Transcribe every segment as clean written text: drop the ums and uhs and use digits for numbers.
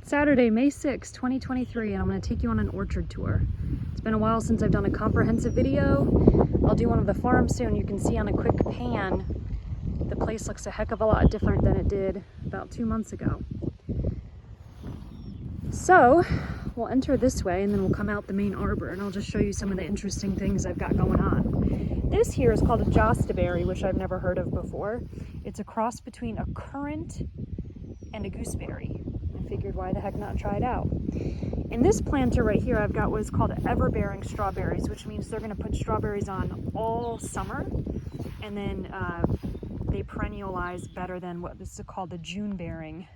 Saturday, May 6, 2023, and I'm going to take you on an orchard tour. It's been a while since I've done a comprehensive video. I'll do one of the farms soon. You can see on a quick pan, the place looks a heck of a lot different than it did about 2 months ago. So, we'll enter this way and then we'll come out the main arbor and I'll just show you some of the interesting things I've got going on. This here is called a jostaberry, which I've never heard of before. It's a cross between a currant and a gooseberry. I figured why the heck not try it out. In this planter right here, I've got what's called ever-bearing strawberries, which means they're going to put strawberries on all summer, and then they perennialize better than what this is called the June-bearing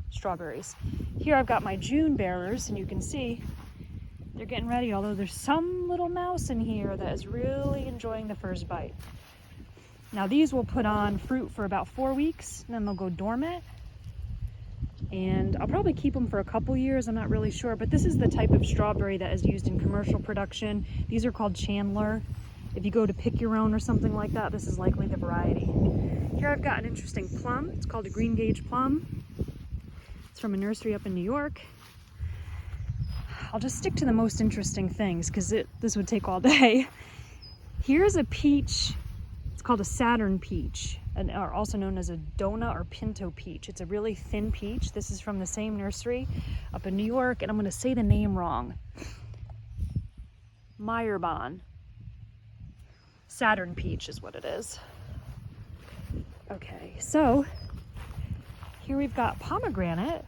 strawberries. Here I've got my June bearers, and you can see they're getting ready, although there's some little mouse in here that is really enjoying the first bite. Now these will put on fruit for about 4 weeks, and then they'll go dormant. And I'll probably keep them for a couple years, I'm not really sure, but this is the type of strawberry that is used in commercial production. These are called Chandler. If you go to pick your own or something like that, this is likely the variety. Here I've got an interesting plum. It's called a green gauge plum. It's from a nursery up in New York. I'll just stick to the most interesting things because this would take all day. Here's a peach. It's called a Saturn peach, or also known as a Dona or Pinto peach. It's a really thin peach. This is from the same nursery up in New York, and I'm going to say the name wrong. Meyerborn. Saturn peach is what it is. Okay, so here we've got pomegranate,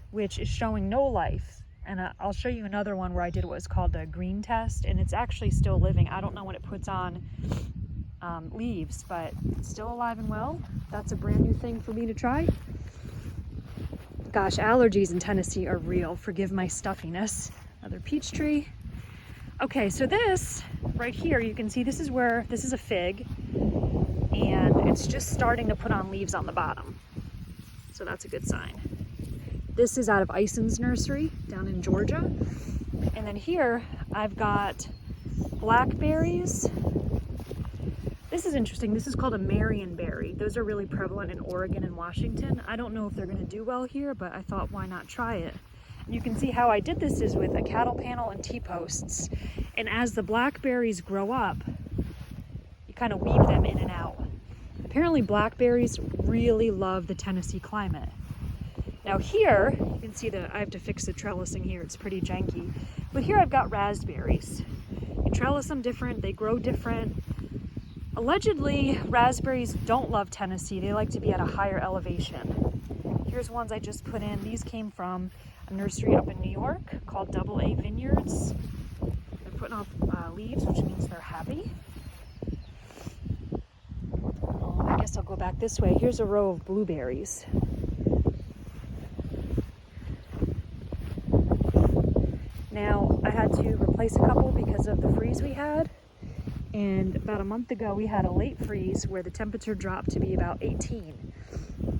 which is showing no life. And I'll show you another one where I did what was called a green test, and it's actually still living. I don't know when it puts on leaves, but it's still alive and well. That's a brand new thing for me to try. Gosh, allergies in Tennessee are real. Forgive my stuffiness. Another peach tree. Okay, so this right here, you can see this is a fig, and it's just starting to put on leaves on the bottom. So that's a good sign. This is out of Ison's nursery down in Georgia. And then here I've got blackberries. This is interesting. This is called a marionberry. Those are really prevalent in Oregon and Washington. I don't know if they're going to do well here, but I thought why not try it. And you can see how I did this is with a cattle panel and T-posts. And as the blackberries grow up, you kind of weave them in and out. Apparently blackberries really love the Tennessee climate. Now here, you can see I have to fix the trellising here, it's pretty janky. But here I've got raspberries. You trellis them different, they grow different. Allegedly, raspberries don't love Tennessee, they like to be at a higher elevation. Here's ones I just put in. These came from a nursery up in New York called AA Vineyards. They're putting off leaves, which means they're happy. I guess I'll go back this way. Here's a row of blueberries. Now, I had to replace a couple because of the freeze we had. And about a month ago, we had a late freeze where the temperature dropped to be about 18.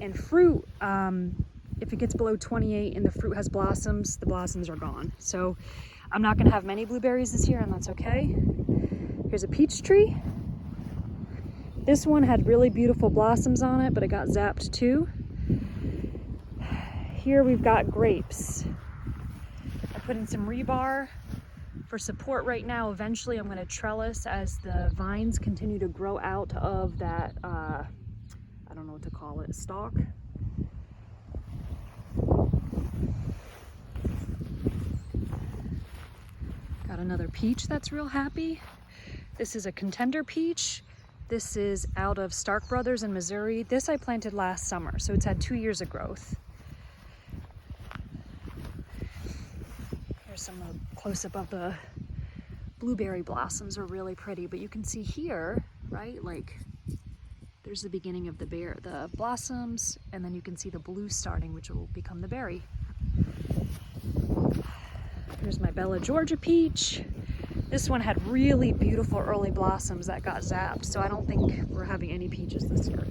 And fruit, if it gets below 28 and the fruit has blossoms, the blossoms are gone. So I'm not going to have many blueberries this year, and that's okay. Here's a peach tree. This one had really beautiful blossoms on it, but it got zapped too. Here we've got grapes. I put in some rebar for support right now. Eventually I'm going to trellis as the vines continue to grow out of that, I don't know what to call it, stalk. Got another peach that's real happy. This is a contender peach. This is out of Stark Brothers in Missouri. This I planted last summer, so it's had 2 years of growth. Here's some close-up of the blueberry blossoms are really pretty, but you can see here, right, like there's the beginning of the blossoms, and then you can see the blue starting, which will become the berry. Here's my Bella Georgia peach. This one had really beautiful early blossoms that got zapped, so I don't think we're having any peaches this year.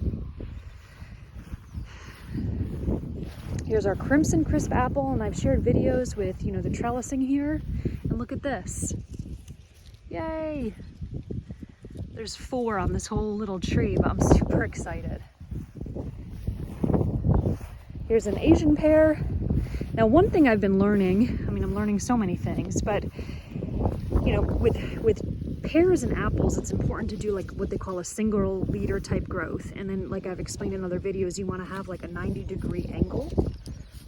Here's our Crimson Crisp apple, and I've shared videos with, the trellising here. And look at this. Yay! There's 4 on this whole little tree, but I'm super excited. Here's an Asian pear. Now, one thing I've been learning, I mean, I'm learning so many things, but you know, with pears and apples, it's important to do like what they call a single leader type growth. And then, like I've explained in other videos, you want to have like a 90-degree angle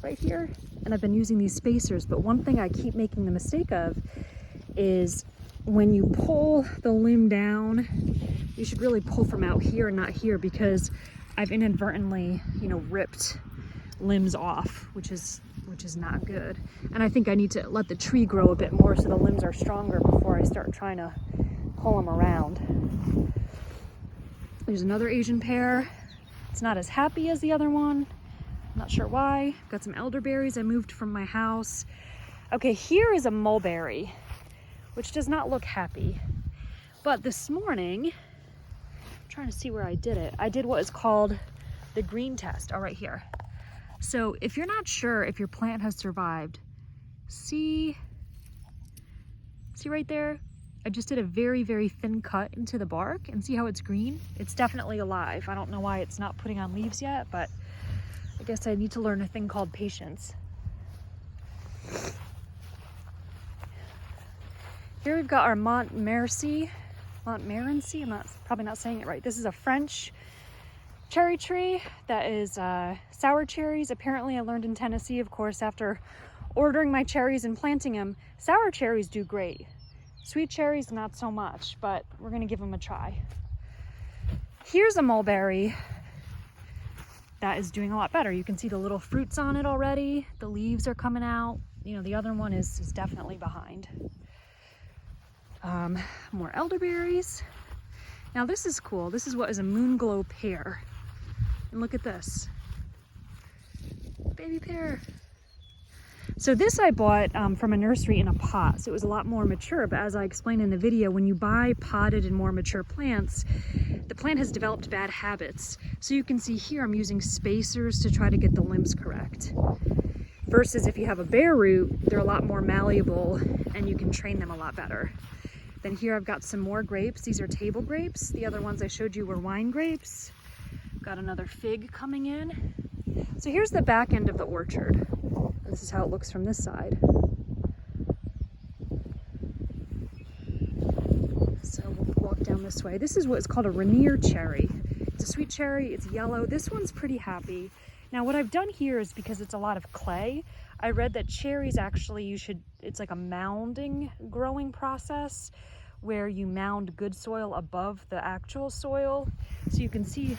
right here. And I've been using these spacers, but one thing I keep making the mistake of is when you pull the limb down, you should really pull from out here and not here, because I've inadvertently, you know, ripped limbs off, which is not good. And I think I need to let the tree grow a bit more so the limbs are stronger before I start trying to pull them around. There's another Asian pear. It's not as happy as the other one. I'm not sure why. Got some elderberries I moved from my house. Okay, here is a mulberry, which does not look happy. But this morning, I'm trying to see where I did it. I did what is called the green test. Oh, right here. So if you're not sure if your plant has survived, see right there? I just did a very, very thin cut into the bark, and see how it's green? It's definitely alive. I don't know why it's not putting on leaves yet, but I guess I need to learn a thing called patience. Here we've got our Montmorency. I'm probably not saying it right. This is a French cherry tree that is sour cherries. Apparently I learned in Tennessee, of course, after ordering my cherries and planting them, sour cherries do great. Sweet cherries, not so much, but we're gonna give them a try. Here's a mulberry that is doing a lot better. You can see the little fruits on it already. The leaves are coming out. You know, the other one is definitely behind. More elderberries. Now this is cool. This is what is a Moonglow pear. And look at this. Baby pear. So this I bought from a nursery in a pot, so it was a lot more mature, but as I explained in the video, when you buy potted and more mature plants, the plant has developed bad habits. So you can see here I'm using spacers to try to get the limbs correct. Versus if you have a bare root, they're a lot more malleable and you can train them a lot better. Then here I've got some more grapes. These are table grapes. The other ones I showed you were wine grapes. Got another fig coming in. So here's the back end of the orchard. This is how it looks from this side. So we'll walk down this way. This is what is called a Rainier cherry. It's a sweet cherry, it's yellow. This one's pretty happy. Now what I've done here is, because it's a lot of clay, I read that cherries actually it's like a mounding growing process where you mound good soil above the actual soil. So you can see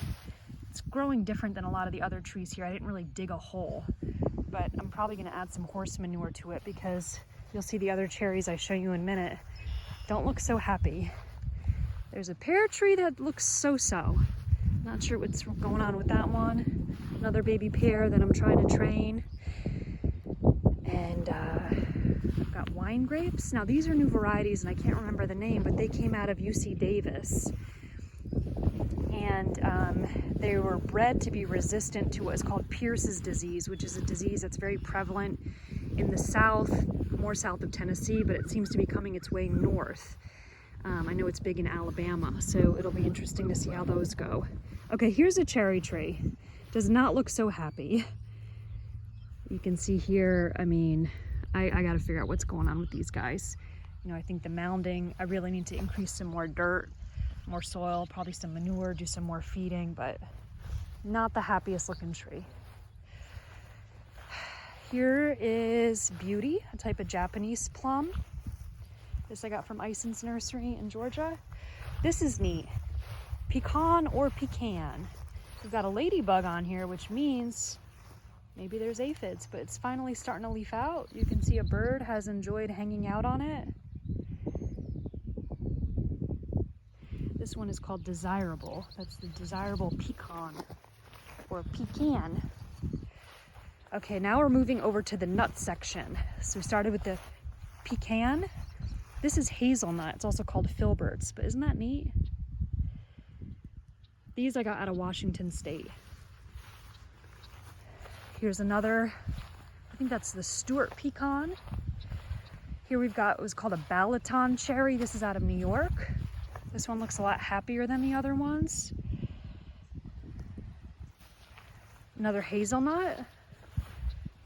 it's growing different than a lot of the other trees here. I didn't really dig a hole, but I'm probably gonna add some horse manure to it, because you'll see the other cherries I show you in a minute don't look so happy. There's a pear tree that looks so-so. Not sure what's going on with that one. Another baby pear that I'm trying to train. And I've got wine grapes. Now these are new varieties and I can't remember the name, but they came out of UC Davis. And they were bred to be resistant to what is called Pierce's disease, which is a disease that's very prevalent in the south, more south of Tennessee, but it seems to be coming its way north. I know it's big in Alabama, so it'll be interesting to see how those go. Okay, here's a cherry tree. Does not look so happy. You can see here, I mean, I gotta figure out what's going on with these guys. You know, I think the mounding, I really need to increase some more dirt, more soil, probably some manure, do some more feeding, but not the happiest looking tree. Here is Beauty, a type of Japanese plum. This I got from Ison's Nursery in Georgia. This is neat. Pecan or pecan. We've got a ladybug on here, which means maybe there's aphids, but it's finally starting to leaf out. You can see a bird has enjoyed hanging out on it. This one is called Desirable. That's the Desirable Pecan or pecan. Okay, now we're moving over to the nut section. So we started with the pecan. This is hazelnut. It's also called filberts, but isn't that neat? These I got out of Washington State. Here's another, I think that's the Stewart pecan. Here we've got, it was called a Balaton cherry. This is out of New York. This one looks a lot happier than the other ones. Another hazelnut.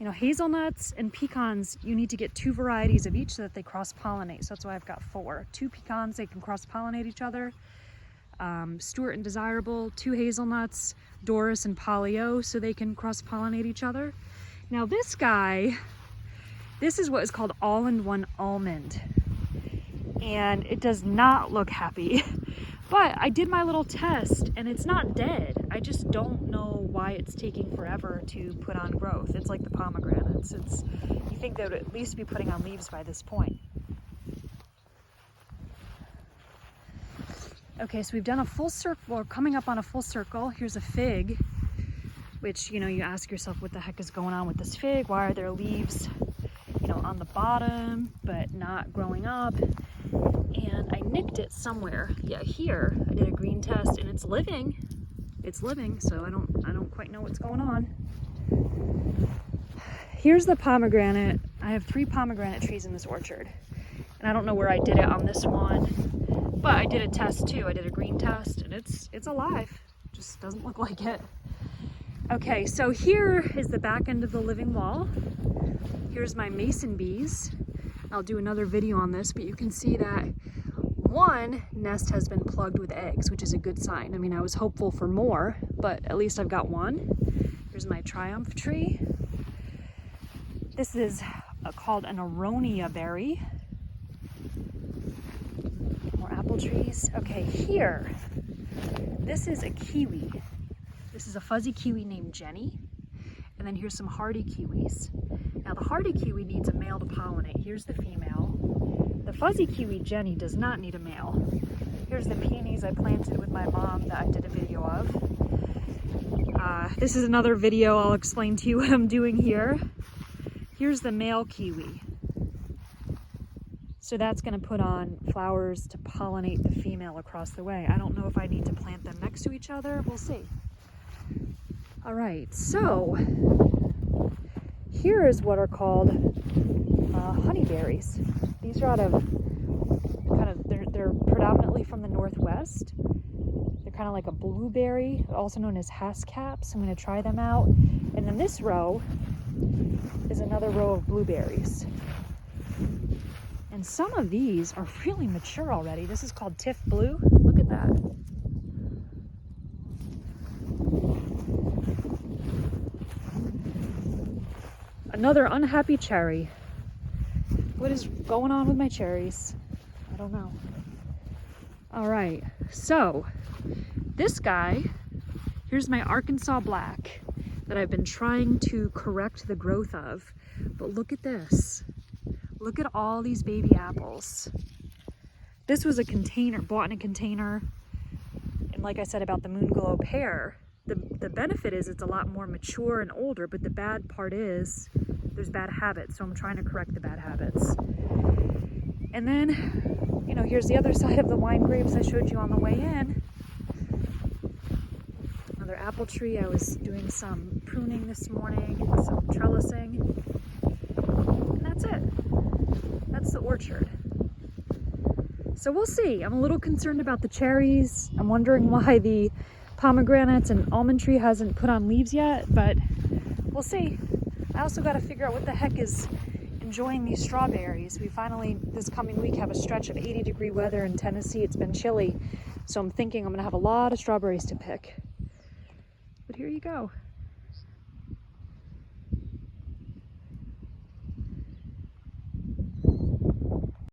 You know, hazelnuts and pecans, you need to get 2 varieties of each so that they cross-pollinate. So that's why I've got 4. 2 pecans, they can cross-pollinate each other. Stuart and Desirable, 2 hazelnuts, Doris and Polly-O, so they can cross-pollinate each other. Now this guy, this is what is called all-in-one almond. And it does not look happy. But I did my little test and it's not dead. I just don't know why it's taking forever to put on growth. It's like the pomegranates. You think they would at least be putting on leaves by this point. Okay, so we've done a full circle, or coming up on a full circle. Here's a fig, which, you know, you ask yourself, what the heck is going on with this fig? Why are there leaves, you know, on the bottom, but not growing up? And I nicked it somewhere. Yeah, here I did a green test and it's living. It's living, so I don't quite know what's going on. Here's the pomegranate. I have 3 pomegranate trees in this orchard. And I don't know where I did it on this one, but I did a test too. I did a green test and it's alive. Just doesn't look like it. Okay, so here is the back end of the living wall. Here's my mason bees. I'll do another video on this, but you can see that one nest has been plugged with eggs, which is a good sign. I mean, I was hopeful for more, but at least I've got one. Here's my triumph tree. This is called an aronia berry. More apple trees. Okay, here, this is a kiwi. This is a fuzzy kiwi named Jenny. And then here's some hardy kiwis. Now the hardy kiwi needs a male to pollinate. Here's the female. The fuzzy kiwi Jenny does not need a male. Here's the peonies I planted with my mom that I did a video of. This is another video. I'll explain to you what I'm doing here. Here's the male kiwi. So that's going to put on flowers to pollinate the female across the way. I don't know if I need to plant them next to each other. We'll see. All right, so here is what are called honeyberries. These are out of they're predominantly from the Northwest. They're kind of like a blueberry, also known as hascaps. I'm going to try them out. And then this row is another row of blueberries. And some of these are really mature already. This is called Tiff Blue. Look at that. Another unhappy cherry. What is going on with my cherries? I don't know. All right, so this guy, here's my Arkansas Black that I've been trying to correct the growth of. But look at this. Look at all these baby apples. This was a container, bought in a container. And like I said about the Moonglow pear, the benefit is it's a lot more mature and older, but the bad part is there's bad habits, so I'm trying to correct the bad habits. And then, you know, here's the other side of the wine grapes I showed you on the way in. Another apple tree. I was doing some pruning this morning, some trellising. And that's it. That's the orchard. So we'll see. I'm a little concerned about the cherries. I'm wondering why the pomegranates and almond tree hasn't put on leaves yet, but we'll see. I also got to figure out what the heck is enjoying these strawberries. We finally, this coming week, have a stretch of 80-degree weather in Tennessee. It's been chilly, so I'm thinking I'm going to have a lot of strawberries to pick. But here you go.